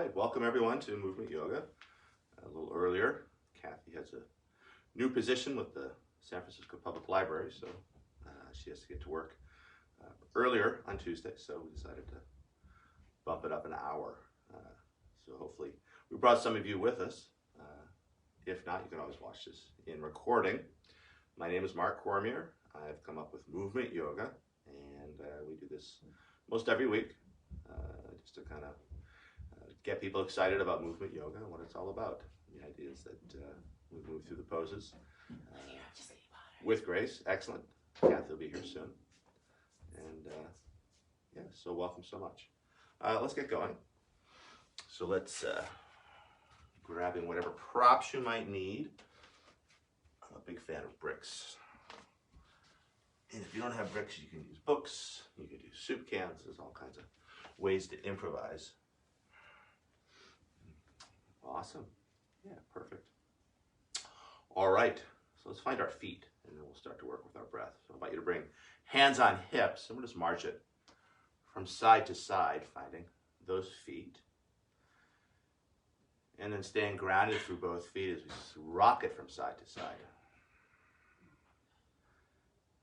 right, welcome everyone to Movement Yoga. A little earlier, Kathy has a new position with the San Francisco Public Library, so she has to get to work earlier on Tuesday, so we decided to bump it up an hour. So hopefully, we brought some of you with us. If not, you can always watch this in recording. My name is Mark Cormier. I've come up with Movement Yoga, and we do this most every week, just to kind of get people excited about movement yoga and what it's all about. The idea is that we move through the poses with grace. Excellent. Kathy will be here soon. And yeah, so welcome so much. Let's get going. So let's grab in whatever props you might need. I'm a big fan of bricks. And if you don't have bricks, you can use books, you can use soup cans. There's all kinds of ways to improvise. Awesome. Yeah, perfect. All right, so let's find our feet, and then we'll start to work with our breath. So I invite you to bring hands on hips, and we'll just march it from side to side, finding those feet. And then staying grounded through both feet as we rock it from side to side.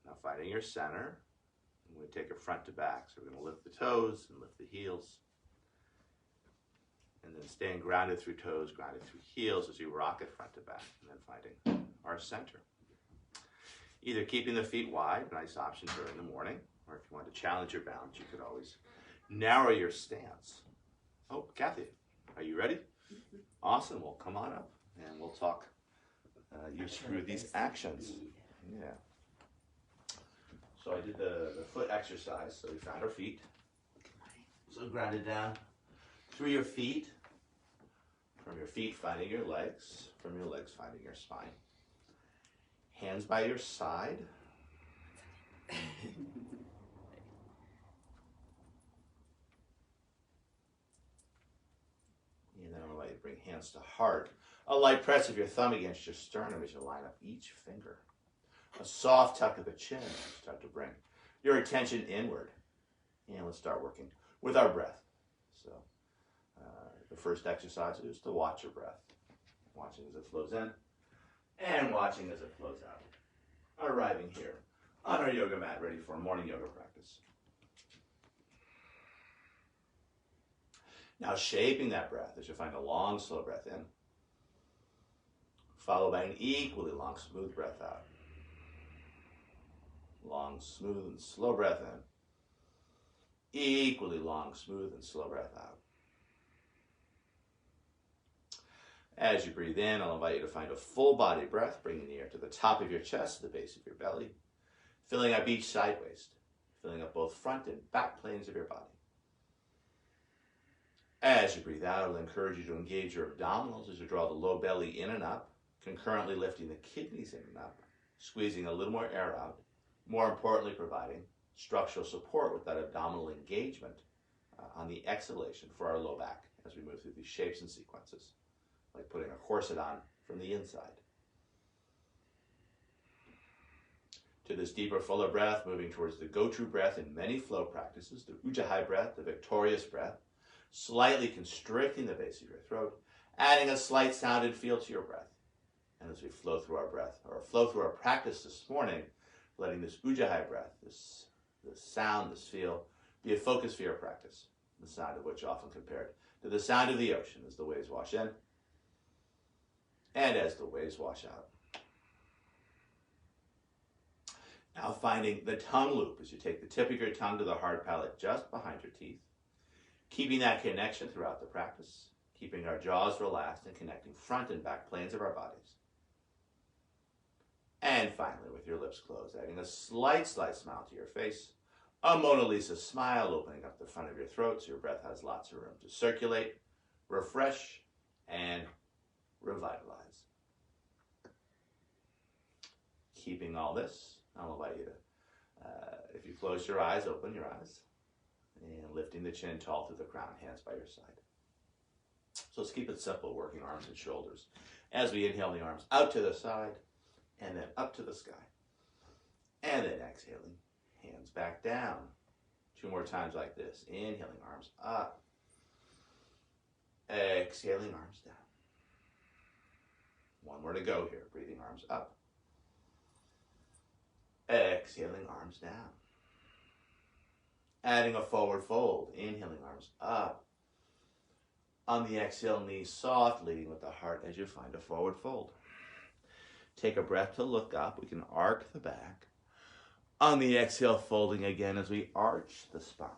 Now finding your center, and we take it front to back. So we're going to lift the toes and lift the heels. And then staying grounded through toes, grounded through heels as you rock it front to back. And then finding our center. Either keeping the feet wide, nice option during the morning, or if you want to challenge your balance, you could always narrow your stance. Oh, Kathy, are you ready? Awesome, well come on up and we'll talk you through these actions. Yeah. So I did the foot exercise, so we found our feet. So grounded down through your feet, from your feet finding your legs, from your legs finding your spine. Hands by your side. And then I'm going to bring hands to heart. A light press of your thumb against your sternum as you line up each finger. A soft tuck of the chin. Start to bring your attention inward. And let's start working with our breath. So the first exercise is to watch your breath. Watching as it flows in and watching as it flows out. Arriving here on our yoga mat, ready for a morning yoga practice. Now shaping that breath as you find a long, slow breath in, followed by an equally long, smooth breath out. Long, smooth, and slow breath in. Equally long, smooth, and slow breath out. As you breathe in, I'll invite you to find a full body breath, bringing the air to the top of your chest, the base of your belly, filling up each side waist, filling up both front and back planes of your body. As you breathe out, I'll encourage you to engage your abdominals as you draw the low belly in and up, concurrently lifting the kidneys in and up, squeezing a little more air out, more importantly providing structural support with that abdominal engagement on the exhalation for our low back as we move through these shapes and sequences, like putting a corset on from the inside. To this deeper, fuller breath, moving towards the go-to breath in many flow practices, the Ujjayi breath, the victorious breath, slightly constricting the base of your throat, adding a slight sound and feel to your breath. And as we flow through our breath, or flow through our practice this morning, letting this Ujjayi breath, this sound, this feel, be a focus for your practice, the sound of which often compared to the sound of the ocean as the waves wash in and as the waves wash out. Now finding the tongue loop as you take the tip of your tongue to the hard palate just behind your teeth, keeping that connection throughout the practice, keeping our jaws relaxed and connecting front and back planes of our bodies. And finally, with your lips closed, adding a slight smile to your face, a Mona Lisa smile, opening up the front of your throat so your breath has lots of room to circulate, refresh, and revitalize. Keeping all this, I'll invite you to, if you close your eyes, open your eyes, and lifting the chin tall through the crown, hands by your side. So let's keep it simple, working arms and shoulders. As we inhale, the arms out to the side, and then up to the sky. And then exhaling, hands back down. 2 more times like this. Inhaling, arms up. Exhaling, arms down. One more to go here. Breathing, arms up. Exhaling, arms down. Adding a forward fold. Inhaling, arms up. On the exhale, knees soft, leading with the heart as you find a forward fold. Take a breath to look up. We can arc the back. On the exhale, folding again as we arch the spine.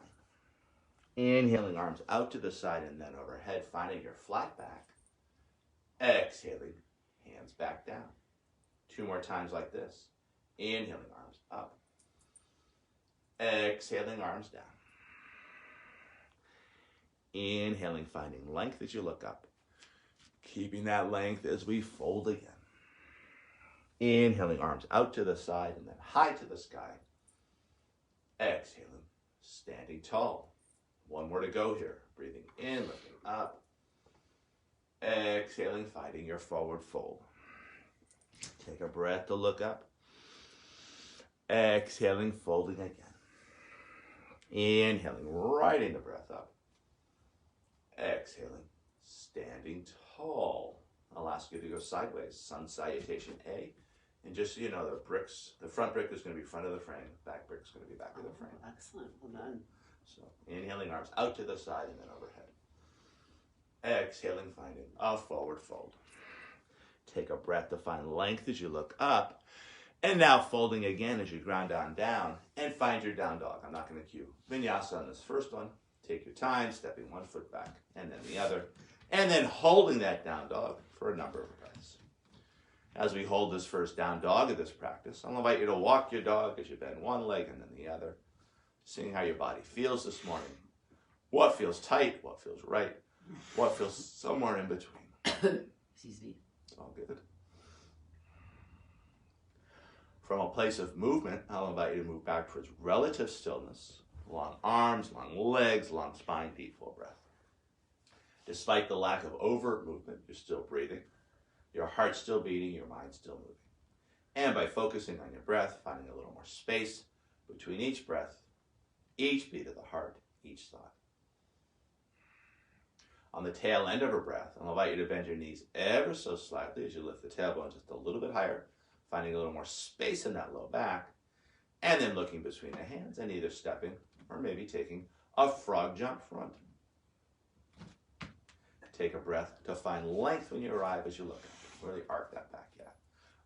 Inhaling, arms out to the side and then overhead, finding your flat back. Exhaling, hands back down. 2 more times like this. Inhaling, arms up. Exhaling, arms down. Inhaling, finding length as you look up. Keeping that length as we fold again. Inhaling, arms out to the side and then high to the sky. Exhaling, standing tall. 1 more to go here. Breathing in, lifting up. Exhaling, finding your forward fold. Take a breath to look up. Exhaling, folding again. Inhaling, riding the breath up. Exhaling, standing tall. I'll ask you to go sideways. Sun salutation A. And just so you know, the front brick is going to be front of the frame. Back brick is going to be back of the frame. Excellent. Well done. So inhaling, arms out to the side and then overhead. Exhaling, finding a forward fold. Take a breath to find length as you look up. And now folding again as you ground down and find your down dog. I'm not going to cue vinyasa on this first one. Take your time, stepping 1 foot back and then the other. And then holding that down dog for a number of breaths. As we hold this first down dog of this practice, I'll invite you to walk your dog as you bend one leg and then the other. Seeing how your body feels this morning. What feels tight, what feels right, what feels somewhere in between. Excuse me. It's all good. From a place of movement, I'll invite you to move back towards relative stillness. Long arms, long legs, long spine, deep full breath. Despite the lack of overt movement, you're still breathing. Your heart's still beating, your mind's still moving. And by focusing on your breath, finding a little more space between each breath, each beat of the heart, each thought. On the tail end of a breath, I'll invite you to bend your knees ever so slightly as you lift the tailbone just a little bit higher, finding a little more space in that low back, and then looking between the hands and either stepping or maybe taking a frog jump front. Take a breath to find length when you arrive as you look up. Really arc that back, yeah.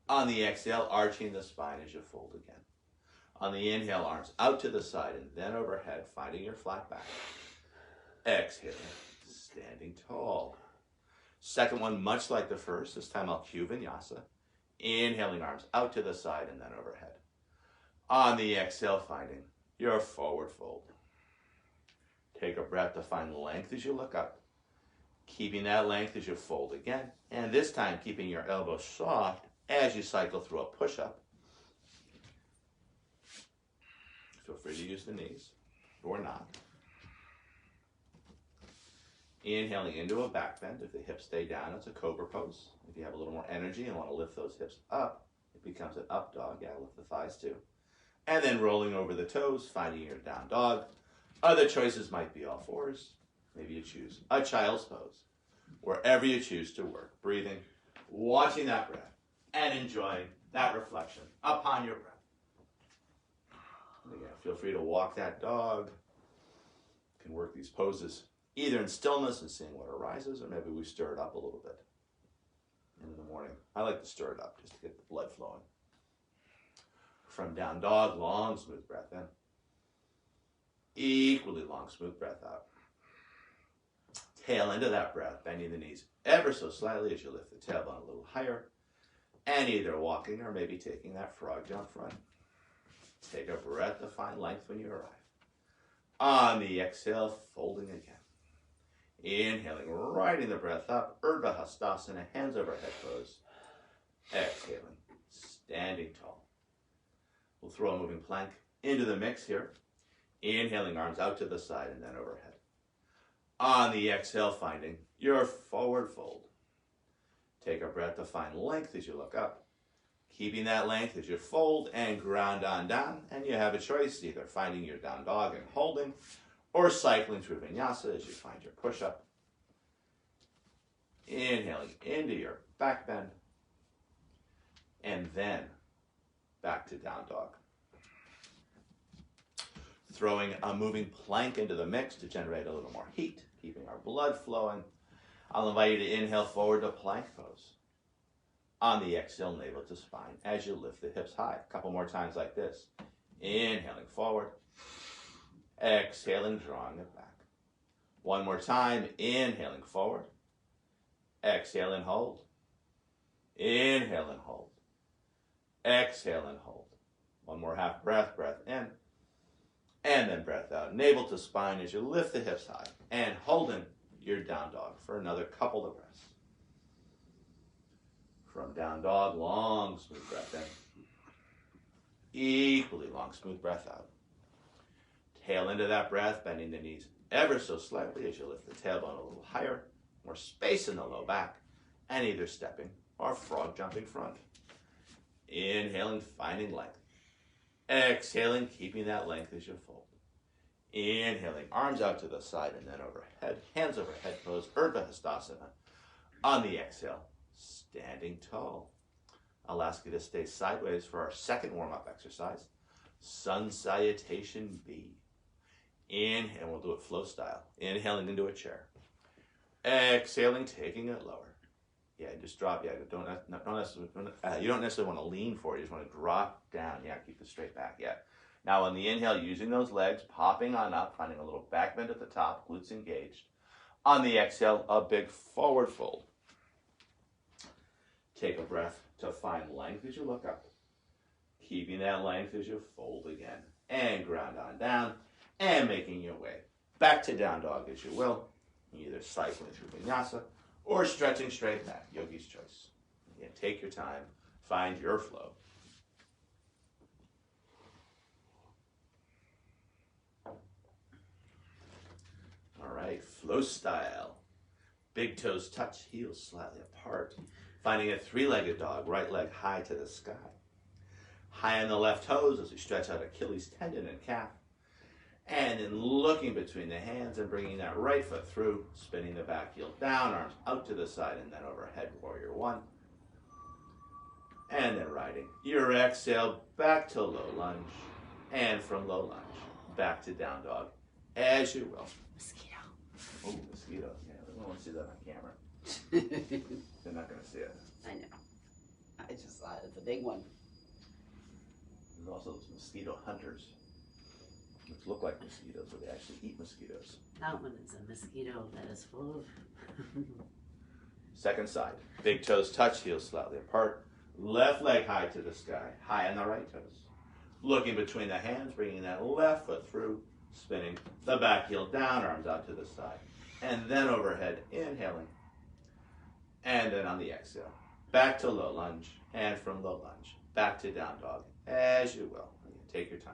On the exhale, arching the spine as you fold again. On the inhale, arms out to the side and then overhead, finding your flat back. Exhaling, standing tall. Second one, much like the first, this time I'll cue vinyasa. Inhaling, arms out to the side and then overhead. On the exhale, finding your forward fold. Take a breath to find length as you look up. Keeping that length as you fold again. And this time, keeping your elbows soft as you cycle through a push-up. Feel free to use the knees or not. Inhaling into a back bend. If the hips stay down, it's a cobra pose. If you have a little more energy and want to lift those hips up, it becomes an up dog. Yeah, lift the thighs too. And then rolling over the toes, finding your down dog. Other choices might be all fours. Maybe you choose a child's pose. Wherever you choose to work. Breathing, watching that breath, and enjoying that reflection upon your breath. And again, feel free to walk that dog. You can work these poses either in stillness and seeing what arises, or maybe we stir it up a little bit in the morning. I like to stir it up just to get the blood flowing. From down dog, long, smooth breath in. Equally long, smooth breath out. Tail into that breath, bending the knees ever so slightly as you lift the tailbone a little higher. And either walking or maybe taking that frog jump front. Take a breath to find length when you arrive. On the exhale, folding again. Inhaling, riding the breath up, Urdhva Hastasana, hands overhead pose. Exhaling, standing tall. We'll throw a moving plank into the mix here. Inhaling, arms out to the side and then overhead. On the exhale, finding your forward fold. Take a breath to find length as you look up. Keeping that length as you fold and ground on down. And you have a choice, either finding your down dog and holding, or cycling through vinyasa as you find your push-up. Inhaling into your back bend. And then back to down dog. Throwing a moving plank into the mix to generate a little more heat, keeping our blood flowing. I'll invite you to inhale forward to plank pose. On the exhale, navel to spine as you lift the hips high. A couple more times like this. Inhaling forward. Exhaling, drawing it back. One more time. Inhaling forward. Exhale and hold. Inhale and hold. Exhale and hold. One more half breath, breath in. And then breath out. Navel to spine as you lift the hips high. And holding your down dog for another couple of breaths. From down dog, long, smooth breath in. Equally long, smooth breath out. Tail into that breath, bending the knees ever so slightly as you lift the tailbone a little higher. More space in the low back. And either stepping or frog jumping front. Inhaling, finding length. Exhaling, keeping that length as you fold. Inhaling, arms out to the side and then overhead. Hands overhead pose, Urdhva Hastasana. On the exhale, standing tall. I'll ask you to stay sideways for our second warm-up exercise. Sun Salutation B. Inhale, we'll do it flow style. Inhaling into a chair. Exhaling, taking it lower. Yeah, just drop. Yeah, you don't necessarily want to lean forward. You just want to drop down. Yeah, keep the straight back. Yeah. Now on the inhale, using those legs, popping on up, finding a little back bend at the top, glutes engaged. On the exhale, a big forward fold. Take a breath to find length as you look up. Keeping that length as you fold again. And ground on down. And making your way back to down dog as you will. Either cycling through vinyasa or stretching straight back, yogi's choice. Again, take your time, find your flow. All right, flow style. Big toes touch, heels slightly apart. Finding a three-legged dog, right leg high to the sky. High on the left toes as we stretch out Achilles tendon and calf. And then looking between the hands and bringing that right foot through, spinning the back heel down, arms out to the side, and then overhead, warrior one. And then riding your exhale back to low lunge, and from low lunge, back to down dog, as you will. Mosquito. Oh, mosquito. Yeah, we don't want to see that on camera. They're not going to see it. I know. I just saw it. It's a big one. There's also those mosquito hunters, which look like mosquitoes, but they actually eat mosquitoes. That one is a mosquito that is full of... Second side. Big toes touch, heels slightly apart. Left leg high to the sky, high on the right toes. Looking between the hands, bringing that left foot through, spinning the back heel down, arms out to the side. And then overhead, inhaling. And then on the exhale, back to low lunge, and from low lunge, back to down dog, as you will. Take your time.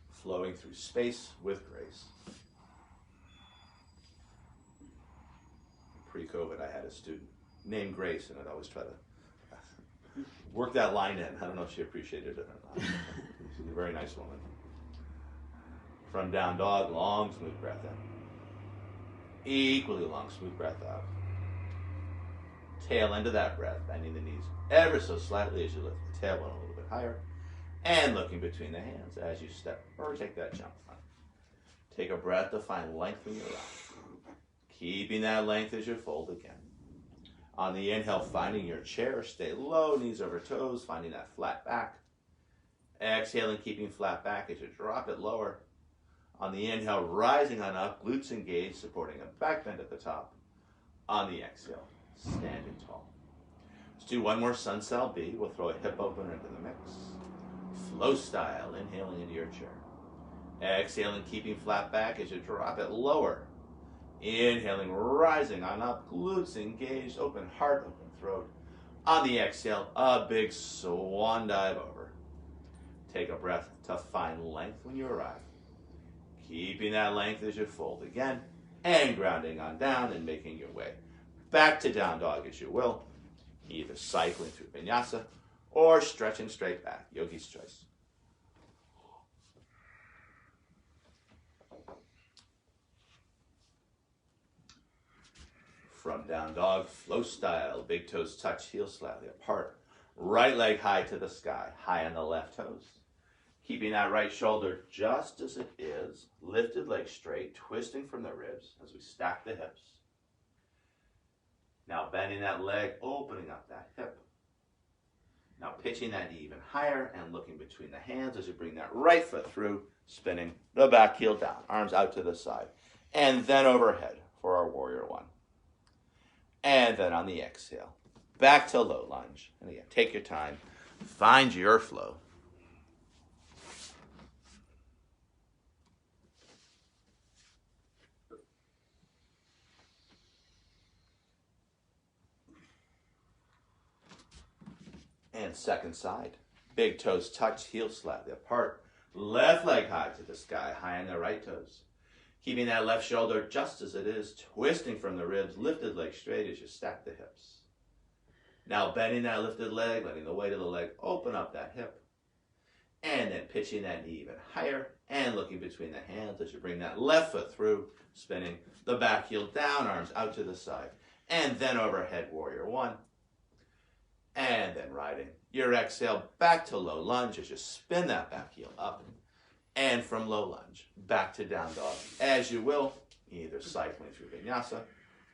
Flowing through space with grace. Pre-COVID, I had a student named Grace, and I'd always try to work that line in. I don't know if she appreciated it or not. She's a very nice woman. From down dog, long, smooth breath in. Equally long, smooth breath out. Tail end of that breath, bending the knees ever so slightly as you lift the tailbone a little bit higher. And looking between the hands as you step or take that jump. Take a breath to find length in your arm. Keeping that length as you fold again. On the inhale, finding your chair, stay low, knees over toes, finding that flat back. Exhaling, keeping flat back as you drop it lower. On the inhale, rising on up, glutes engaged, supporting a back bend at the top. On the exhale, standing tall. Let's do one more Sun Sal B. We'll throw a hip opener into the mix. Flow style, inhaling into your chair. Exhaling, keeping flat back as you drop it lower. Inhaling, rising on up, glutes engaged, open heart, open throat. On the exhale, a big swan dive over. Take a breath to find length when you arrive. Keeping that length as you fold again, and grounding on down and making your way back to down dog as you will, either cycling through vinyasa or stretching straight back, yogi's choice. From down dog, flow style. Big toes touch, heels slightly apart. Right leg high to the sky, high on the left toes. Keeping that right shoulder just as it is. Lifted leg straight, twisting from the ribs as we stack the hips. Now bending that leg, opening up that hip. Now pitching that knee even higher and looking between the hands as you bring that right foot through, spinning the back heel down, arms out to the side. And then overhead for our warrior one. And then on the exhale, back to low lunge. And again, take your time, find your flow. And second side. Big toes touch, heels slightly apart. Left leg high to the sky, high on the right toes. Keeping that left shoulder just as it is, twisting from the ribs, lifted leg straight as you stack the hips. Now bending that lifted leg, letting the weight of the leg open up that hip. And then pitching that knee even higher and looking between the hands as you bring that left foot through, spinning the back heel down, arms out to the side. And then overhead, warrior one. And then riding your exhale back to low lunge as you spin that back heel up. And from low lunge back to down dog as you will, either cycling through vinyasa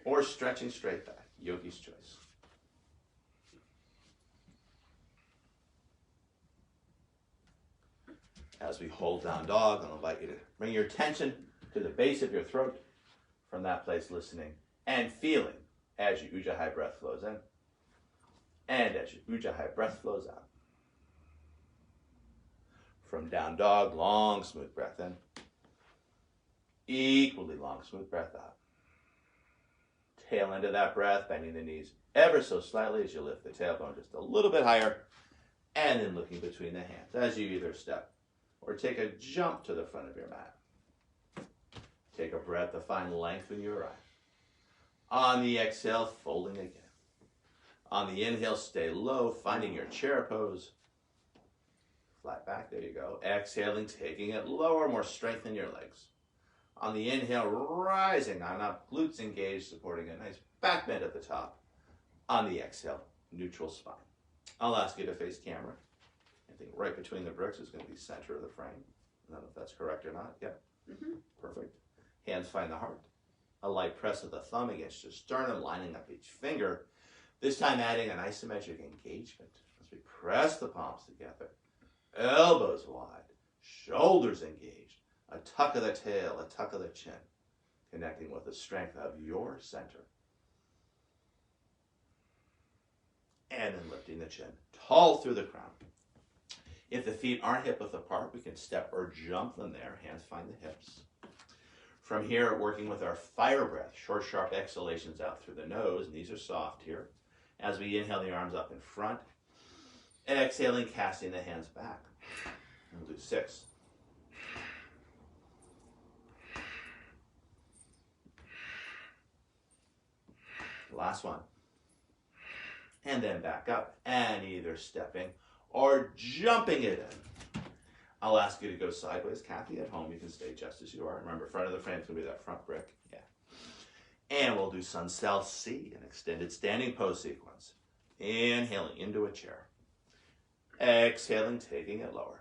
or stretching straight back, yogi's choice. As we hold down dog, I'll invite you to bring your attention to the base of your throat. From that place, listening and feeling as your Ujjayi breath flows in. And as your Ujjayi breath flows out. From down dog, long, smooth breath in. Equally long, smooth breath out. Tail end of that breath, bending the knees ever so slightly as you lift the tailbone just a little bit higher. And then looking between the hands as you either step or take a jump to the front of your mat. Take a breath to find length in your eye. On the exhale, folding again. On the inhale, stay low, finding your chair pose. Flat back, there you go. Exhaling, taking it lower, more strength in your legs. On the inhale, rising on up, glutes engaged, supporting a nice back bend at the top. On the exhale, neutral spine. I'll ask you to face camera. I think right between the bricks is going to be center of the frame. I don't know if that's correct or not. Yep. Perfect. Hands find the heart. A light press of the thumb against your sternum, lining up each finger. This time adding an isometric engagement as we press the palms together. Elbows wide, shoulders engaged, a tuck of the tail, a tuck of the chin, connecting with the strength of your center. And then lifting the chin, tall through the crown. If the feet aren't hip width apart, we can step or jump them there. Hands find the hips. From here, working with our fire breath, short, sharp exhalations out through the nose. Knees are soft here. As we inhale, the arms up in front. Exhaling, casting the hands back. We'll do 6. Last one. And then back up, and either stepping or jumping it in. I'll ask you to go sideways. Kathy, at home, you can stay just as you are. Remember, front of the frame is going to be that front brick. Yeah. And we'll do Sun Cell C, an extended standing pose sequence. Inhaling into a chair. Exhaling, taking it lower.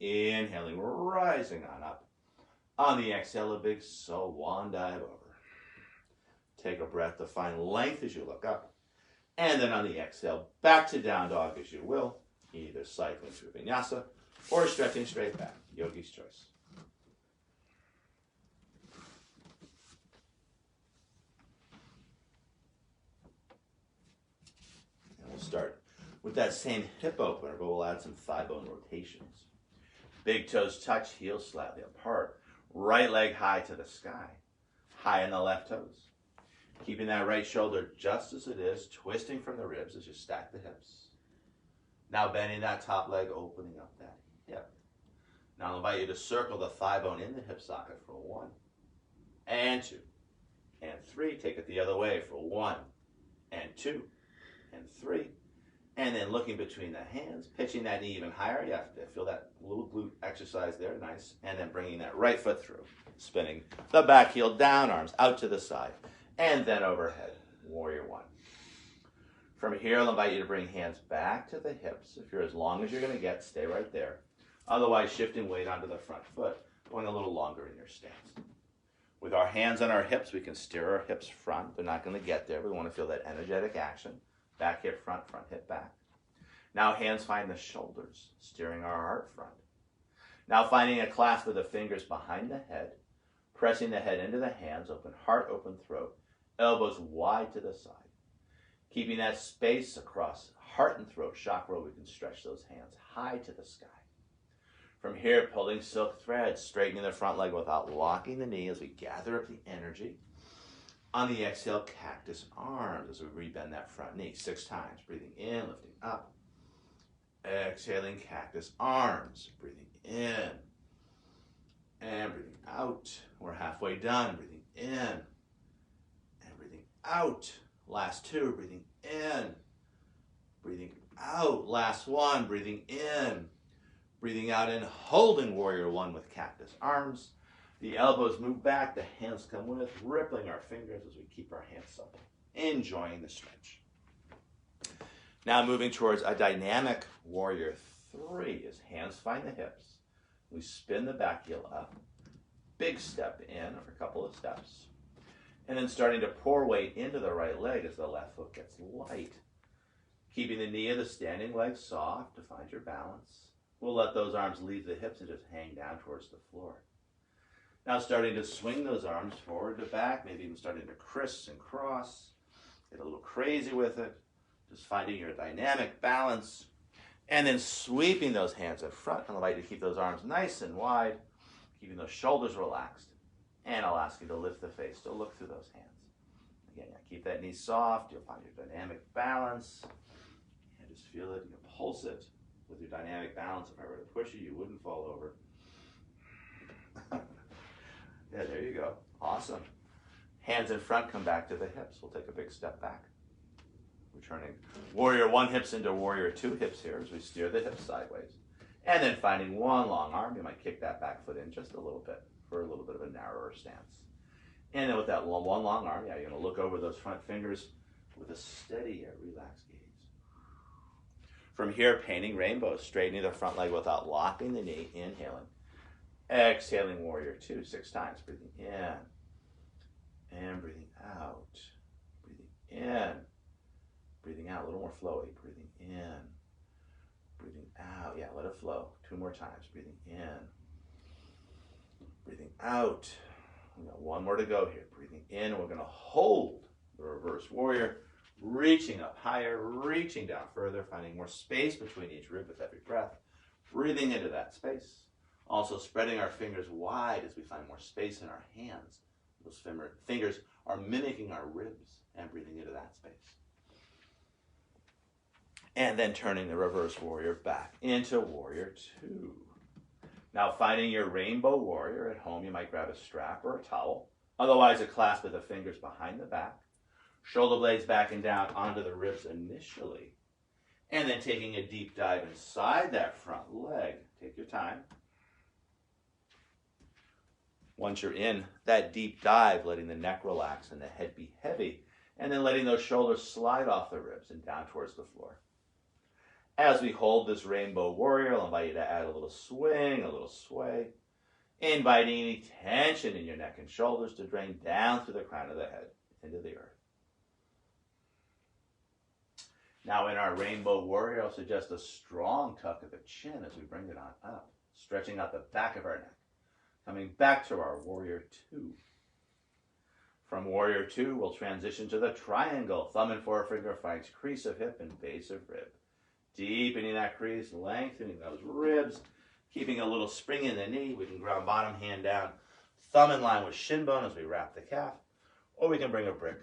Inhaling, rising on up. On the exhale, a big swan dive over. Take a breath to find length as you look up. And then on the exhale, back to down dog as you will. Either cycling through vinyasa or stretching straight back. Yogi's choice. And we'll start with that same hip opener, but we'll add some thigh bone rotations. Big toes touch, heels slightly apart. Right leg high to the sky. High on the left toes. Keeping that right shoulder just as it is, twisting from the ribs as you stack the hips. Now bending that top leg, opening up that hip. Now I'll invite you to circle the thigh bone in the hip socket for 1, and 2, and 3. Take it the other way for 1, and 2, and 3. And then looking between the hands, pitching that knee even higher. You have to feel that little glute exercise there, nice. And then bringing that right foot through, spinning the back heel down, arms out to the side. and then overhead, warrior one. From here, I'll invite you to bring hands back to the hips. If you're as long as you're going to get, stay right there. Otherwise, shifting weight onto the front foot, going a little longer in your stance. With our hands on our hips, we can steer our hips front. They're not going to get there. We want to feel that energetic action. Back hip front, front hip back. Now hands find the shoulders, steering our heart front. Now finding a clasp of the fingers behind the head, pressing the head into the hands, open heart, open throat, elbows wide to the side. Keeping that space across heart and throat chakra, we can stretch those hands high to the sky. From here, pulling silk threads, straightening the front leg without locking the knee as we gather up the energy. On the exhale, cactus arms as we rebend that front knee 6 times. Breathing in, lifting up. Exhaling, cactus arms. Breathing in and breathing out. We're halfway done. Breathing in and breathing out. Last 2, breathing in, breathing out. Last 1, breathing in, breathing out, and holding warrior one with cactus arms. The elbows move back, the hands come with, rippling our fingers as we keep our hands supple, enjoying the stretch. Now moving towards a dynamic warrior 3 as hands find the hips. We spin the back heel up, big step in, or a couple of steps. And then starting to pour weight into the right leg as the left foot gets light. Keeping the knee of the standing leg soft to find your balance. We'll let those arms leave the hips and just hang down towards the floor. Now starting to swing those arms forward to back, maybe even starting to criss and cross. Get a little crazy with it. Just finding your dynamic balance. And then sweeping those hands in front. I'll invite you to keep those arms nice and wide. Keeping those shoulders relaxed. And I'll ask you to lift the face, to look through those hands. Again, keep that knee soft. You'll find your dynamic balance. And just feel it. You can pulse it with your dynamic balance. If I were to push you, you wouldn't fall over. Yeah, there you go. Awesome. Hands in front, come back to the hips. We'll take a big step back. Returning warrior 1 hips into warrior 2 hips here as we steer the hips sideways. And then finding one long arm. You might kick that back foot in just a little bit for a little bit of a narrower stance. And then with that one long arm, you're going to look over those front fingers with a steady yet relaxed gaze. From here, painting rainbows, straightening the front leg without locking the knee, inhaling. Exhaling warrior 2 6 times, breathing in and breathing out. Breathing in, breathing out, a little more flowy, breathing in, breathing out. Yeah, let it flow. 2 more times, breathing in. Breathing out. We got 1 more to go here. Breathing in, and we're going to hold the reverse warrior, reaching up higher, reaching down further, finding more space between each rib with every breath. Breathing into that space. Also spreading our fingers wide as we find more space in our hands. Those fingers are mimicking our ribs and breathing into that space. And then turning the reverse warrior back into warrior 2. Now finding your rainbow warrior at home, you might grab a strap or a towel. Otherwise, a clasp with the fingers behind the back. Shoulder blades back and down onto the ribs initially. And then taking a deep dive inside that front leg. Take your time. Once you're in that deep dive, letting the neck relax and the head be heavy. And then letting those shoulders slide off the ribs and down towards the floor. As we hold this rainbow warrior, I'll invite you to add a little swing, a little sway, inviting any tension in your neck and shoulders to drain down through the crown of the head into the earth. Now in our rainbow warrior, I'll suggest a strong tuck of the chin as we bring it on up, stretching out the back of our neck, coming back to our warrior 2. From warrior 2, we'll transition to the triangle. Thumb and forefinger finds crease of hip and base of rib. Deepening that crease, lengthening those ribs, keeping a little spring in the knee. We can ground bottom hand down, thumb in line with shin bone as we wrap the calf, or we can bring a brick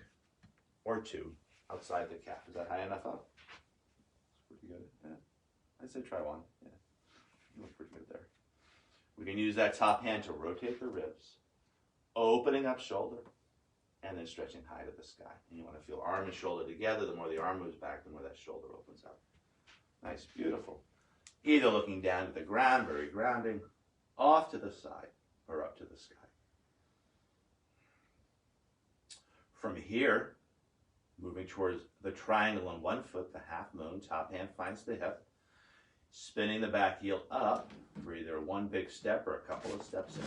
or 2 outside the calf. Is that high enough up? Pretty good. Yeah. I'd say try 1. Yeah. You look pretty good there. We can use that top hand to rotate the ribs, opening up shoulder, and then stretching high to the sky. And you want to feel arm and shoulder together. The more the arm moves back, the more that shoulder opens up. Nice, beautiful. Either looking down to the ground, very grounding, off to the side, or up to the sky. From here, moving towards the triangle on one foot, the half moon, top hand finds the hip, spinning the back heel up for either one big step or a couple of steps in.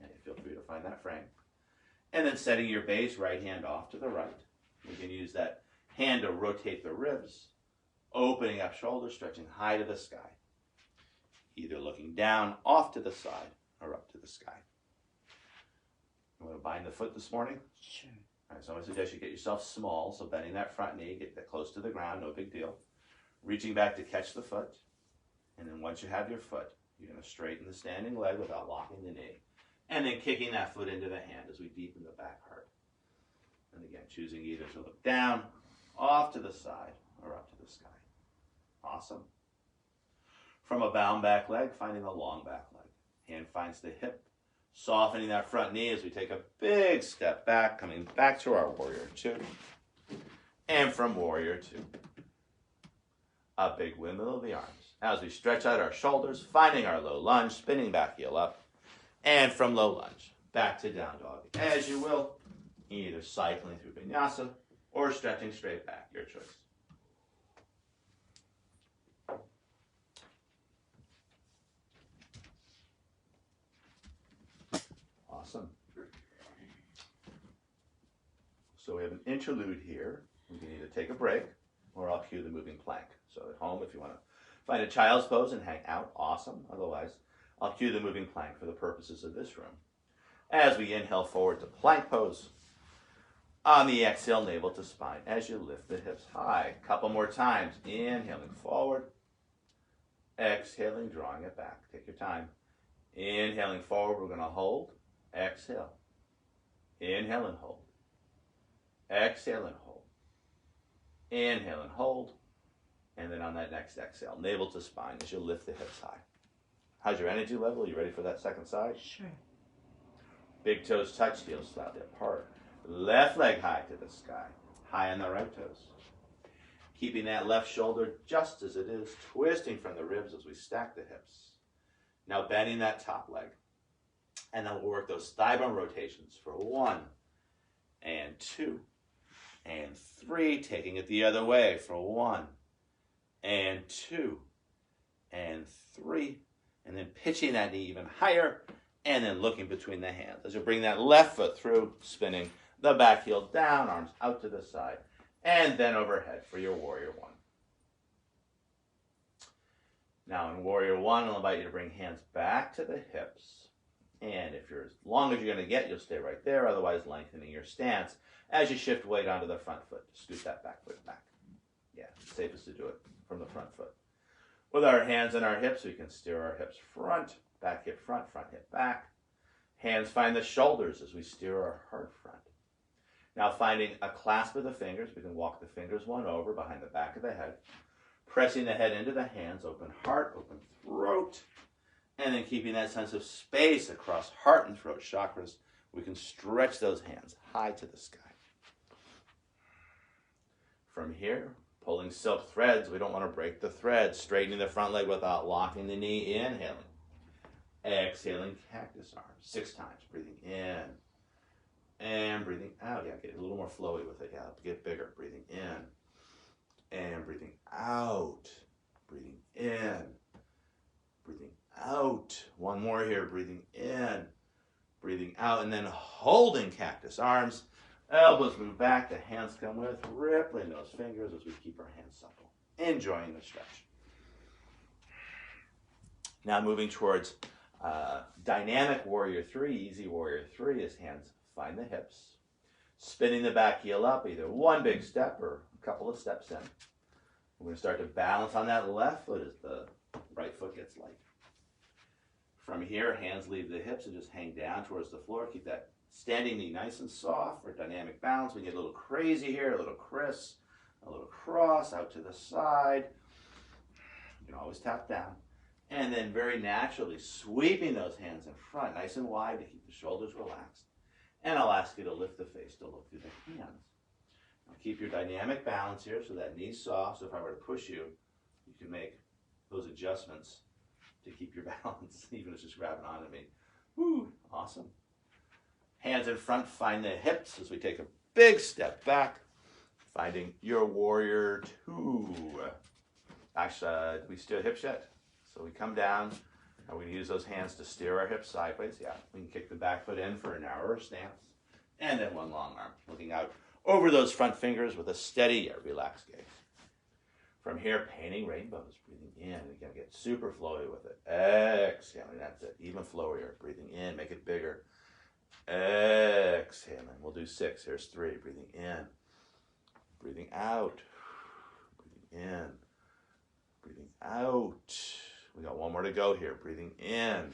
And feel free to find that frame. And then setting your base, right hand off to the right. You can use that hand to rotate the ribs, opening up shoulders, stretching high to the sky. Either looking down, off to the side, or up to the sky. You want to bind the foot this morning? Sure. All right, so I suggest you get yourself small, so bending that front knee, get that close to the ground, no big deal. Reaching back to catch the foot, and then once you have your foot, you're going to straighten the standing leg without locking the knee, and then kicking that foot into the hand as we deepen the back heart. And again, choosing either to look down, off to the side, or up to the sky. Awesome. From a bound back leg, finding a long back leg. Hand finds the hip, softening that front knee as we take a big step back, coming back to our warrior two. And from warrior two, a big windmill of the arms. As we stretch out our shoulders, finding our low lunge, spinning back heel up. And from low lunge, back to down dog. As you will, either cycling through vinyasa or stretching straight back, your choice. Awesome. So we have an interlude here. We can either take a break or I'll cue the moving plank. So at home, if you want to find a child's pose and hang out, awesome. Otherwise, I'll cue the moving plank for the purposes of this room. As we inhale forward to plank pose. On the exhale, navel to spine as you lift the hips high. Couple more times. Inhaling forward. Exhaling, drawing it back. Take your time. Inhaling forward, we're going to hold. Exhale. Inhale and hold. Exhale and hold. Inhale and hold. And then on that next exhale, navel to spine as you lift the hips high. How's your energy level? You ready for that second side? Sure. Big toes touch, heels slightly apart. Left leg high to the sky. High on the right toes. Keeping that left shoulder just as it is, twisting from the ribs as we stack the hips. Now bending that top leg. And then we'll work those thigh bone rotations for 1 and 2 and 3. Taking it the other way for 1 and 2 and 3. And then pitching that knee even higher. And then looking between the hands. As you bring that left foot through, spinning the back heel down, arms out to the side. And then overhead for your warrior one. Now in warrior one, I'll invite you to bring hands back to the hips. And if you're as long as you're going to get, you'll stay right there. Otherwise, lengthening your stance as you shift weight onto the front foot. Scoot that back foot back. Yeah, it's safest to do it from the front foot. With our hands on our hips, we can steer our hips front, back hip front, front hip back. Hands find the shoulders as we steer our heart front. Now finding a clasp of the fingers, we can walk the fingers one over behind the back of the head. Pressing the head into the hands, open heart, open throat. And then keeping that sense of space across heart and throat chakras, we can stretch those hands high to the sky. From here, pulling silk threads, we don't want to break the thread. Straightening the front leg without locking the knee, inhaling. Exhaling, cactus arms, 6 times. Breathing in and breathing out. Yeah, get a little more flowy with it. Yeah, get bigger. Breathing in and breathing out. Breathing in, breathing out. One more here. Breathing in, breathing out, and then holding cactus arms. Elbows move back, the hands come with, rippling those fingers as we keep our hands supple. Enjoying the stretch. Now moving towards dynamic warrior 3, easy warrior 3 as hands find the hips. Spinning the back heel up, either one big step or a couple of steps in. We're going to start to balance on that left foot as the right foot gets light. From here, hands leave the hips and just hang down towards the floor. Keep that standing knee nice and soft for dynamic balance. We get a little crazy here, a little criss, a little cross out to the side. You can always tap down. And then very naturally sweeping those hands in front, nice and wide to keep the shoulders relaxed. And I'll ask you to lift the face to look through the hands. Now keep your dynamic balance here so that knee's soft. So if I were to push you, you can make those adjustments to keep your balance, even if it's just grabbing onto me. Woo, awesome. Hands in front, find the hips as we take a big step back, finding your warrior two. Actually, we steer hips yet? So we come down, and we use those hands to steer our hips sideways. Yeah, we can kick the back foot in for a narrower stance. And then one long arm, looking out over those front fingers with a steady yet relaxed gaze. From here, painting rainbows, breathing in. Again, get super flowy with it. Exhaling, that's it. Even flowier. Breathing in, make it bigger. Exhaling. We'll do 6. Here's 3. Breathing in. Breathing out. Breathing in. Breathing out. We got one more to go here. Breathing in.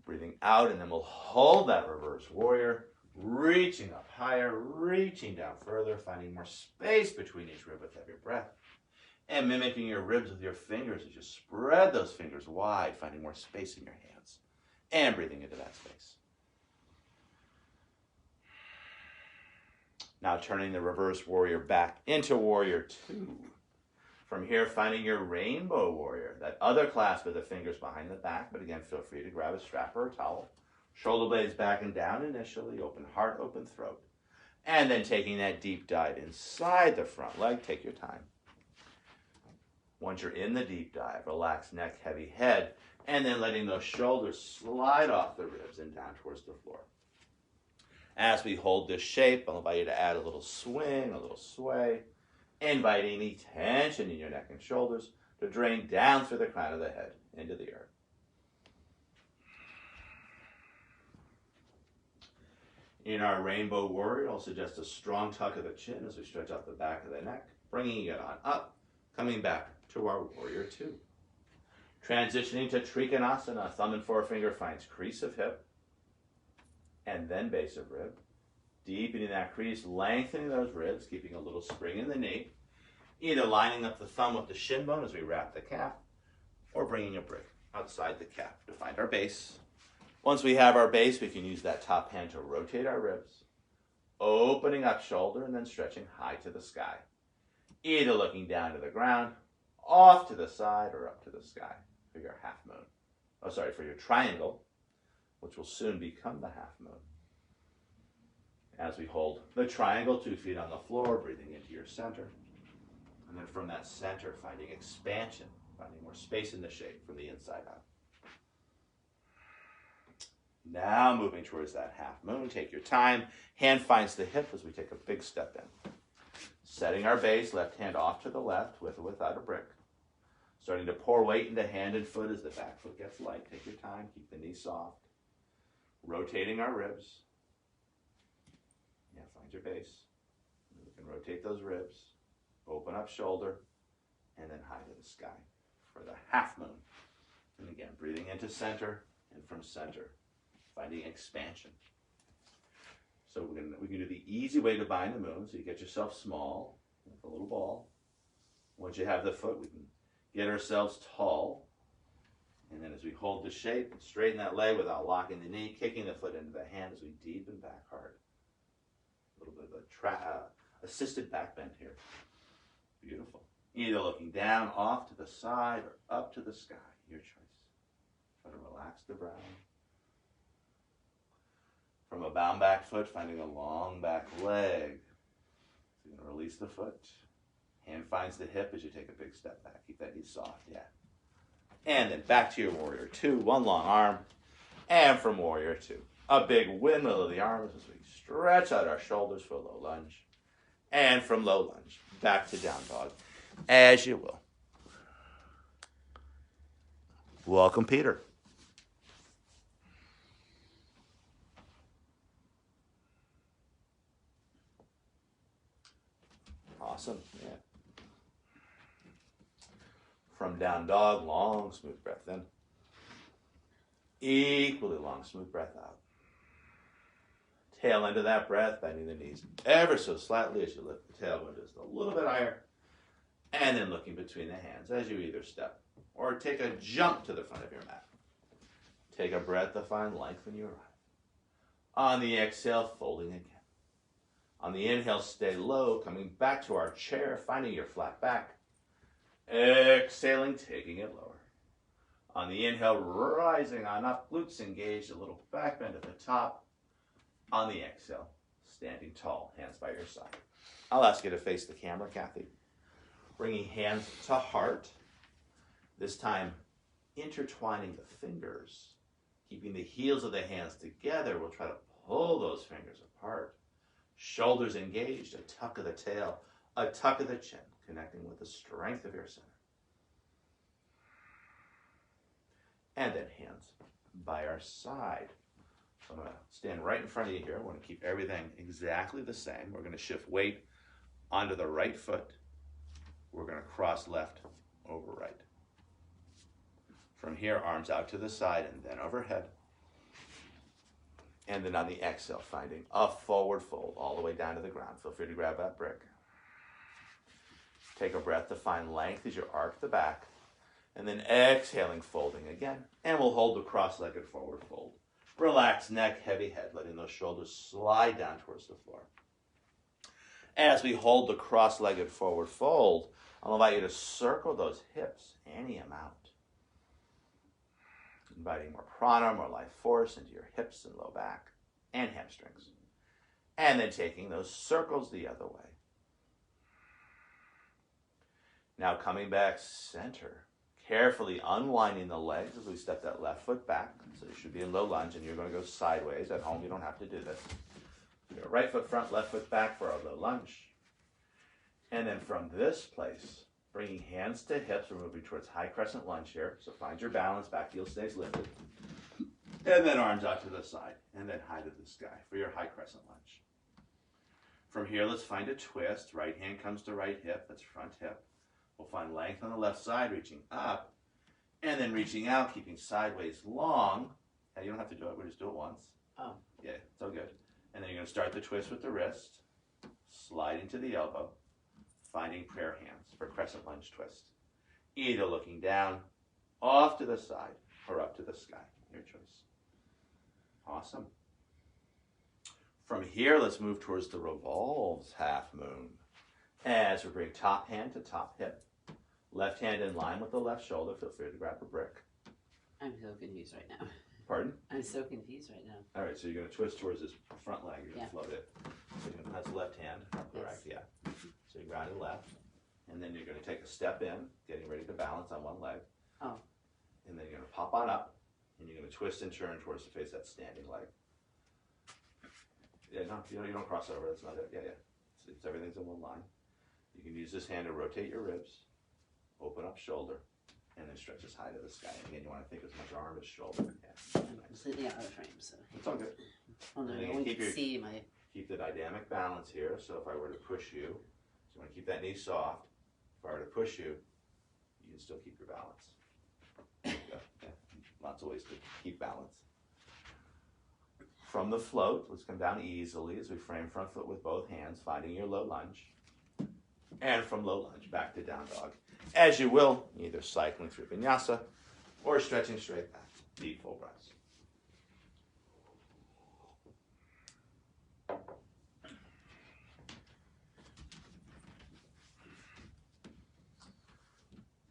Breathing out, and then we'll hold that reverse warrior. Reaching up higher, reaching down further, finding more space between each rib with every breath. And mimicking your ribs with your fingers as you spread those fingers wide, finding more space in your hands. And breathing into that space. Now turning the reverse warrior back into warrior two. From here, finding your rainbow warrior. That other clasp of the fingers behind the back, but again, feel free to grab a strap or a towel. Shoulder blades back and down initially, open heart, open throat. And then taking that deep dive inside the front leg, take your time. Once you're in the deep dive, relax neck, heavy head, and then letting those shoulders slide off the ribs and down towards the floor. As we hold this shape, I'll invite you to add a little swing, a little sway, inviting any tension in your neck and shoulders to drain down through the crown of the head into the earth. In our rainbow warrior, I'll suggest a strong tuck of the chin as we stretch out the back of the neck, bringing it on up, coming back to our warrior two. Transitioning to Trikonasana, thumb and forefinger finds crease of hip, and then base of rib. Deepening that crease, lengthening those ribs, keeping a little spring in the knee. Either lining up the thumb with the shin bone as we wrap the calf, or bringing a brick outside the calf to find our base. Once we have our base, we can use that top hand to rotate our ribs, opening up shoulder and then stretching high to the sky. Either looking down to the ground, off to the side, or up to the sky for your half moon. Oh, sorry, for your triangle, which will soon become the half moon. As we hold the triangle, 2 feet on the floor, breathing into your center. And then from that center, finding expansion, finding more space in the shape from the inside out. Now moving towards that half moon, take your time. Hand finds the hip as we take a big step in. Setting our base, left hand off to the left with or without a brick. Starting to pour weight into hand and foot as the back foot gets light. Take your time, keep the knee soft. Rotating our ribs. Yeah, find your base. You can rotate those ribs. Open up shoulder. And then high to the sky for the half moon. And again, breathing into center and from center. Finding expansion. So we can do the easy way to bind the moon. So you get yourself small with a little ball. Once you have the foot, we can get ourselves tall. And then as we hold the shape, straighten that leg without locking the knee, kicking the foot into the hand as we deepen back hard. A little bit of a assisted back bend here. Beautiful. Either looking down, off to the side, or up to the sky. Your choice. Try to relax the brow. From a bound back foot, finding a long back leg. So you're going to release the foot. Hand finds the hip as you take a big step back. Keep that knee soft, yeah. And then back to your warrior two, one long arm. And from warrior two, a big windmill of the arms as we stretch out our shoulders for a low lunge. And from low lunge, back to down dog, as you will. Welcome, Peter. Awesome, yeah. From down dog, long, smooth breath in. Equally long, smooth breath out. Tail end of that breath, bending the knees ever so slightly as you lift the tailbone just a little bit higher. And then looking between the hands as you either step or take a jump to the front of your mat. Take a breath to find length when you arrive. On the exhale, folding again. On the inhale, stay low, coming back to our chair, finding your flat back. Exhaling, taking it lower. On the inhale, rising on up, glutes engaged, a little back bend at the top. On the exhale, standing tall, hands by your side. I'll ask you to face the camera, Kathy. Bringing hands to heart. This time, intertwining the fingers. Keeping the heels of the hands together, we'll try to pull those fingers apart. Shoulders engaged, a tuck of the tail, a tuck of the chin, connecting with the strength of your center. And then hands by our side. So I'm going to stand right in front of you here. I want to keep everything exactly the same. We're going to shift weight onto the right foot. We're going to cross left over right. From here, arms out to the side and then overhead. And then on the exhale, finding a forward fold all the way down to the ground. Feel free to grab that brick. Take a breath to find length as you arc the back. And then exhaling, folding again. And we'll hold the cross-legged forward fold. Relax neck, heavy head, letting those shoulders slide down towards the floor. As we hold the cross-legged forward fold, I'll invite you to circle those hips any amount. Inviting more prana, more life force into your hips and low back and hamstrings. And then taking those circles the other way. Now coming back center. Carefully unwinding the legs as we step that left foot back. So you should be in low lunge and you're going to go sideways. At home, you don't have to do this. Your right foot front, left foot back for our low lunge. And then from this place, bringing hands to hips, we're moving towards high crescent lunge here. So find your balance, back heel stays lifted. And then arms out to the side. And then high to the sky for your high crescent lunge. From here, let's find a twist. Right hand comes to right hip. That's front hip. We'll find length on the left side, reaching up. And then reaching out, keeping sideways long. Now, you don't have to do it. We'll just do it once. Oh. Yeah, it's all good. And then you're going to start the twist with the wrist. Sliding to the elbow. Finding prayer hands for crescent lunge twist. Either looking down, off to the side, or up to the sky. Your choice. Awesome. From here, let's move towards the revolves half moon. As we bring top hand to top hip. Left hand in line with the left shoulder. Feel free to grab a brick. I'm so confused right now. Pardon? I'm so confused right now. All right, so you're going to twist towards this front leg. You're going to Yeah. float it. So that's the left hand. Correct, Yes. yeah. So you're grounded left. And then you're going to take a step in, getting ready to balance on one leg. Oh. And then you're going to pop on up. And you're going to twist and turn towards the face of that standing leg. Yeah, no, you don't cross over. That's not it. Yeah, yeah. It's everything's in one line. You can use this hand to rotate your ribs, open up shoulder, and then stretch as high to the sky. And again, you want to think as much arm as shoulder. Yeah. I'm completely out of frame, so. It's all good. Oh no, And no then one keep can your- see my. Keep the dynamic balance here. So if I were to push you, so you want to keep that knee soft. If I were to push you, you can still keep your balance. There you go. Yeah. Lots of ways to keep balance. From the float, let's come down easily as we frame front foot with both hands, finding your low lunge. And from low lunge, back to down dog. As you will, either cycling through vinyasa or stretching straight back. Deep full breaths.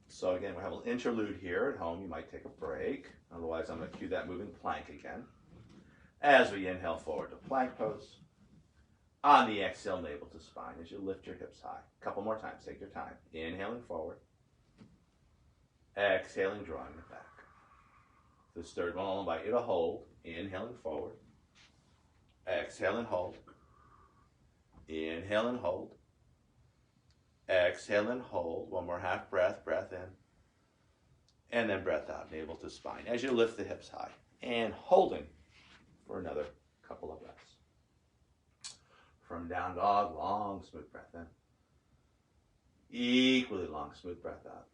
So again, we have an interlude here. At home, you might take a break. Otherwise, I'm going to cue that moving plank again. As we inhale forward to plank pose. On the exhale, navel to spine as you lift your hips high. A couple more times, take your time. Inhaling forward. Exhaling, drawing it back. This third one, I'll invite you to hold. Inhaling forward. Exhale and hold. Inhale and hold. Exhale and hold. One more half breath, breath in. And then breath out, navel to spine as you lift the hips high. And holding for another couple of breaths. From down dog, long, smooth breath in. Equally long, smooth breath out.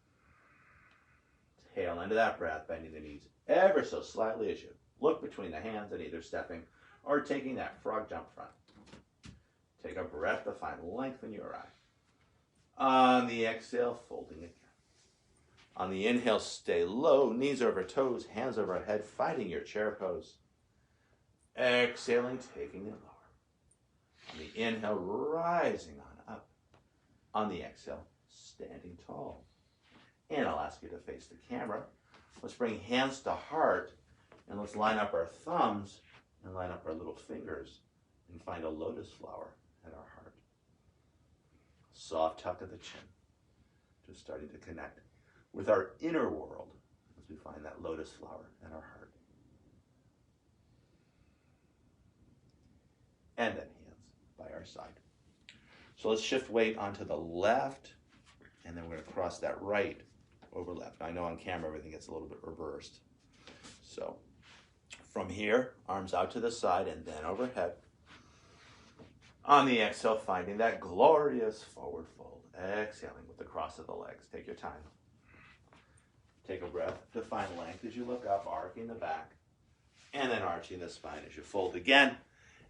Tail end of that breath, bending the knees ever so slightly as you look between the hands and either stepping or taking that frog jump front. Take a breath to find length in your eye. On the exhale, folding again. On the inhale, stay low, knees over toes, hands over head, fighting your chair pose. Exhaling, taking it lower. On the inhale, rising on up. On the exhale, standing tall. And I'll ask you to face the camera. Let's bring hands to heart, and let's line up our thumbs and line up our little fingers and find a lotus flower at our heart. Soft tuck of the chin, just starting to connect with our inner world as we find that lotus flower at our heart. And then hands by our side. So let's shift weight onto the left, and then we're going to cross that right over left. Now, I know on camera everything gets a little bit reversed. So from here, arms out to the side and then overhead. On the exhale, finding that glorious forward fold. Exhaling with the cross of the legs. Take your time. Take a breath to find length as you look up, arcing the back, and then arching the spine as you fold again,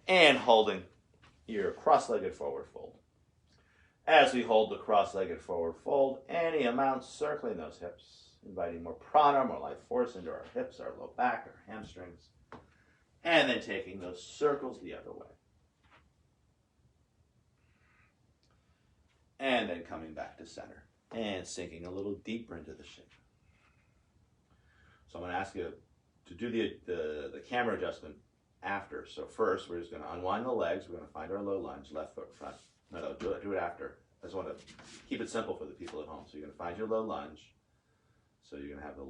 and holding your cross-legged forward fold. As we hold the cross-legged forward fold, any amount circling those hips, inviting more prana, more life force into our hips, our low back, our hamstrings, and then taking those circles the other way. And then coming back to center and sinking a little deeper into the shape. So I'm going to ask you to do the camera adjustment after. So first, we're just going to unwind the legs. We're going to find our low lunge, left foot front. No, do it after. I just want to keep it simple for the people at home. So you're going to find your low lunge. So you're going to have the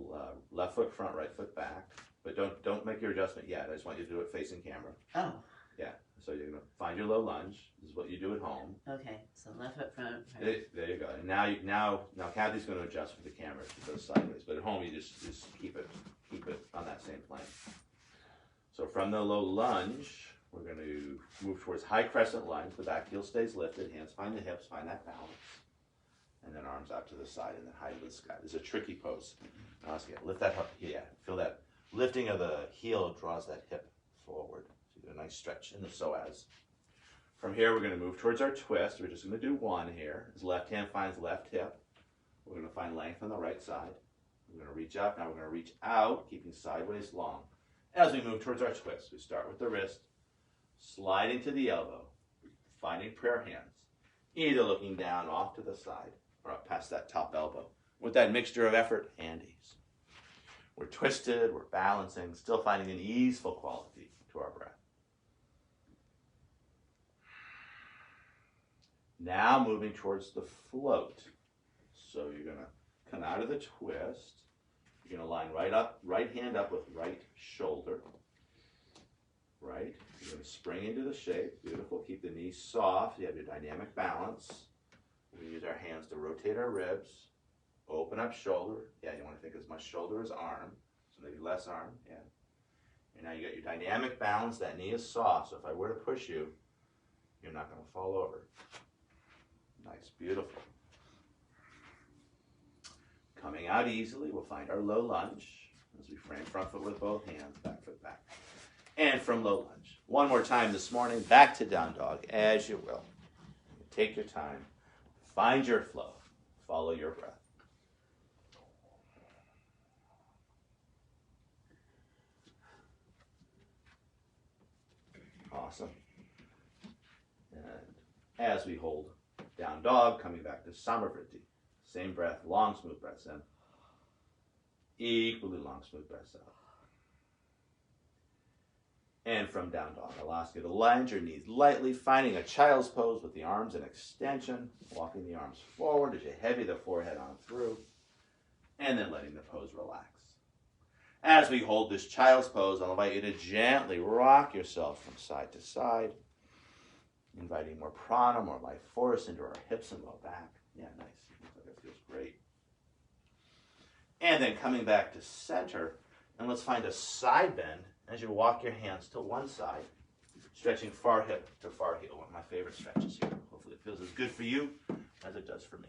left foot front, right foot back. But don't make your adjustment yet. I just want you to do it facing camera. Oh. Yeah. So you're going to find your low lunge. This is what you do at home. Okay. So left foot front. Right. There you go. And now Kathy's going to adjust with the camera if it goes sideways. But at home, you just keep it on that same plane. So from the low lunge, we're going to move towards high crescent lunge. The back heel stays lifted. Hands find the hips. Find that balance. And then arms out to the side and then high to the sky. This is a tricky pose. Now, lift that up. Yeah. Feel that lifting of the heel draws that hip forward. So you get a nice stretch in the psoas. From here, we're going to move towards our twist. We're just going to do one here. As left hand finds left hip. We're going to find length on the right side. We're going to reach up. Now we're going to reach out, keeping sideways long. As we move towards our twist, we start with the wrist, sliding to the elbow, finding prayer hands, either looking down off to the side or up past that top elbow with that mixture of effort and ease. We're twisted, we're balancing, still finding an easeful quality to our breath. Now moving towards the float. So you're going to come out of the twist. You're going to line right hand up with right shoulder. Right. You're going to spring into the shape. Beautiful. Keep the knees soft. You have your dynamic balance. We use our hands to rotate our ribs. Open up shoulder. Yeah, you want to think as much shoulder as arm. So maybe less arm. Yeah. And now you got your dynamic balance. That knee is soft. So if I were to push you, you're not going to fall over. Nice. Beautiful. Coming out easily, we'll find our low lunge as we frame front foot with both hands, back foot back. And from low lunge. One more time this morning, back to down dog, as you will. Take your time. Find your flow. Follow your breath. Awesome. And as we hold down dog, coming back to Samavriti. Same breath, long, smooth breaths in. Equally long, smooth breaths out. And from down dog, I'll ask you to lunge your knees lightly, finding a child's pose with the arms in extension, walking the arms forward as you heavy the forehead on through, and then letting the pose relax. As we hold this child's pose, I'll invite you to gently rock yourself from side to side, inviting more prana, more life force into our hips and low back. Yeah, nice. That feels great. And then coming back to center, and let's find a side bend as you walk your hands to one side, stretching far hip to far heel. One of my favorite stretches here. Hopefully it feels as good for you as it does for me.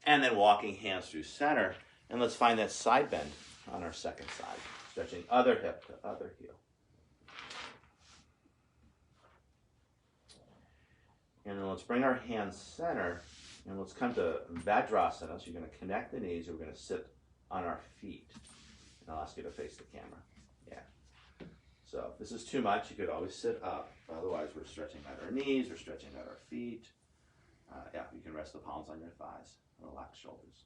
And then walking hands through center, and let's find that side bend on our second side, stretching other hip to other heel. And then let's bring our hands center, and let's come to Vajrasana. So you're going to connect the knees, and we're going to sit on our feet. And I'll ask you to face the camera. Yeah. So if this is too much, you could always sit up. Otherwise, we're stretching out our knees, we're stretching out our feet. Yeah, you can rest the palms on your thighs, relax shoulders.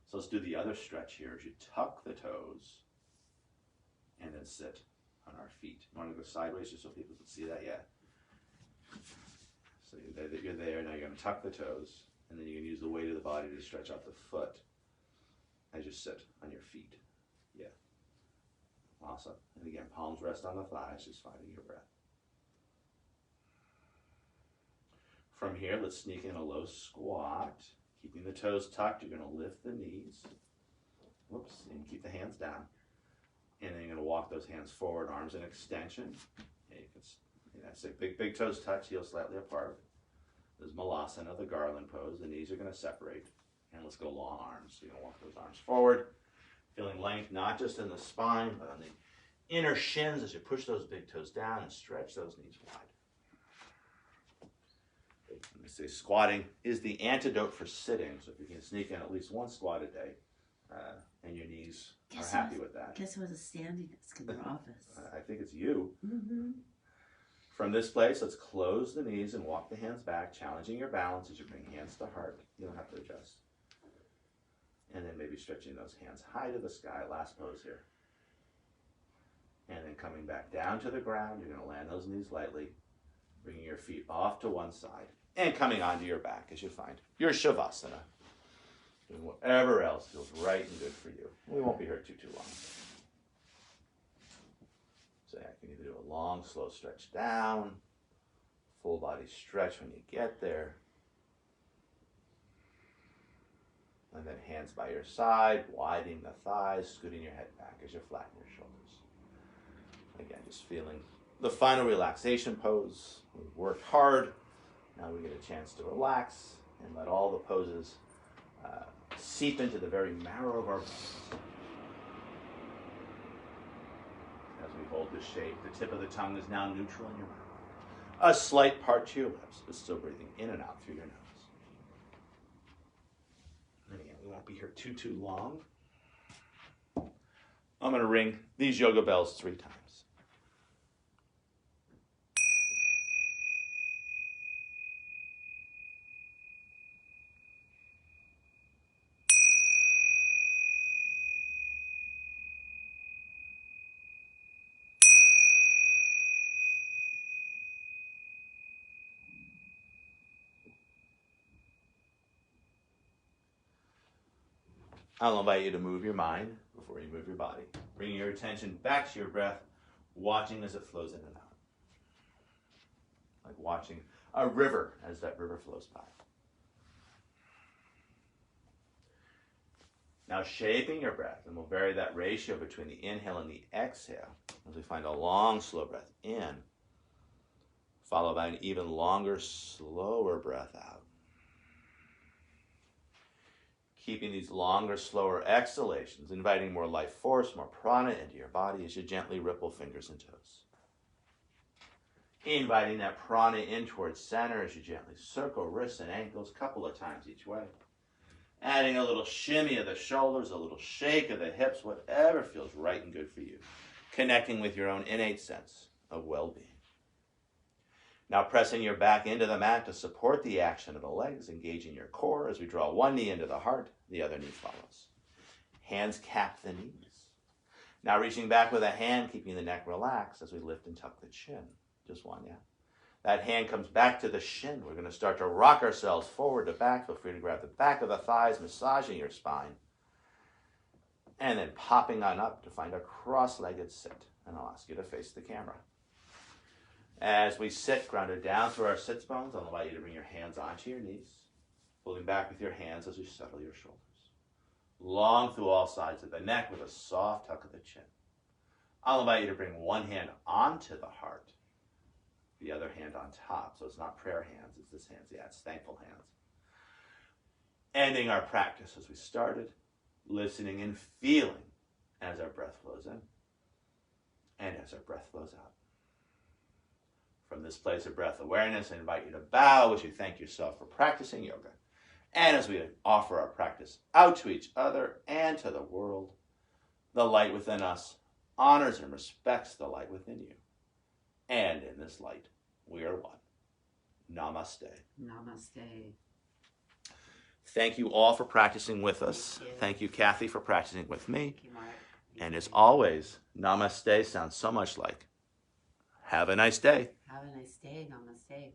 So let's do the other stretch here as you tuck the toes and then sit on our feet. You want to go sideways just so people can see that? Yeah. So you're there. Now you're going to tuck the toes, and then you can use the weight of the body to stretch out the foot as you sit on your feet. Yeah. Awesome. And again, palms rest on the thighs, just finding your breath. From here, let's sneak in a low squat. Keeping the toes tucked, you're going to lift the knees. Whoops, and keep the hands down. And then you're going to walk those hands forward, arms in extension. Yeah, that's it. Big toes touch, heels slightly apart. This is Malasana, the garland pose. The knees are going to separate. And let's go long arms. So you're going to walk those arms forward. Feeling length not just in the spine, but on the inner shins as you push those big toes down and stretch those knees wide. Let me say squatting is the antidote for sitting. So if you can sneak in at least one squat a day, and your knees are happy with that. Guess who has a standing desk in their office? I think it's you. Mm-hmm. From this place, let's close the knees and walk the hands back, challenging your balance as you bring hands to heart. You don't have to adjust. And then maybe stretching those hands high to the sky. Last pose here. And then coming back down to the ground, you're going to land those knees lightly, bringing your feet off to one side, and coming onto your back as you find your Shavasana. Doing whatever else feels right and good for you. We won't be here too long. So yeah, you can either do a long, slow stretch down, full body stretch when you get there, and then hands by your side, widening the thighs, scooting your head back as you flatten your shoulders. Again, just feeling the final relaxation pose. We've worked hard. Now we get a chance to relax and let all the poses seep into the very marrow of our bones. As we hold this shape, the tip of the tongue is now neutral in your mouth. A slight part to your lips, but still breathing in and out through your nose. And again, we won't be here too long. I'm going to ring these yoga bells 3 times. I'll invite you to move your mind before you move your body. Bring your attention back to your breath, watching as it flows in and out. Like watching a river as that river flows by. Now shaping your breath, and we'll vary that ratio between the inhale and the exhale as we find a long, slow breath in, followed by an even longer, slower breath out. Keeping these longer, slower exhalations, inviting more life force, more prana into your body as you gently ripple fingers and toes. Inviting that prana in towards center as you gently circle wrists and ankles a couple of times each way. Adding a little shimmy of the shoulders, a little shake of the hips, whatever feels right and good for you. Connecting with your own innate sense of well-being. Now pressing your back into the mat to support the action of the legs, engaging your core as we draw one knee into the heart, the other knee follows. Hands cap the knees. Now reaching back with a hand, keeping the neck relaxed as we lift and tuck the chin. Just one, yeah. That hand comes back to the shin. We're going to start to rock ourselves forward to back. Feel free to grab the back of the thighs, massaging your spine. And then popping on up to find a cross-legged sit. And I'll ask you to face the camera. As we sit, grounded down through our sits bones, I'll invite you to bring your hands onto your knees, pulling back with your hands as you settle your shoulders. Long through all sides of the neck with a soft tuck of the chin. I'll invite you to bring one hand onto the heart, the other hand on top. So it's not prayer hands, it's this hands. Yeah, it's thankful hands. Ending our practice as we started, listening and feeling as our breath flows in and as our breath flows out. From this place of breath awareness, I invite you to bow as you thank yourself for practicing yoga. And as we offer our practice out to each other and to the world, the light within us honors and respects the light within you. And in this light, we are one. Namaste. Namaste. Thank you all for practicing with us. Thank you. Thank you, Kathy, for practicing with me. Thank you, Mark. And as always, namaste sounds so much like have a nice day. Have a nice day. Namaste.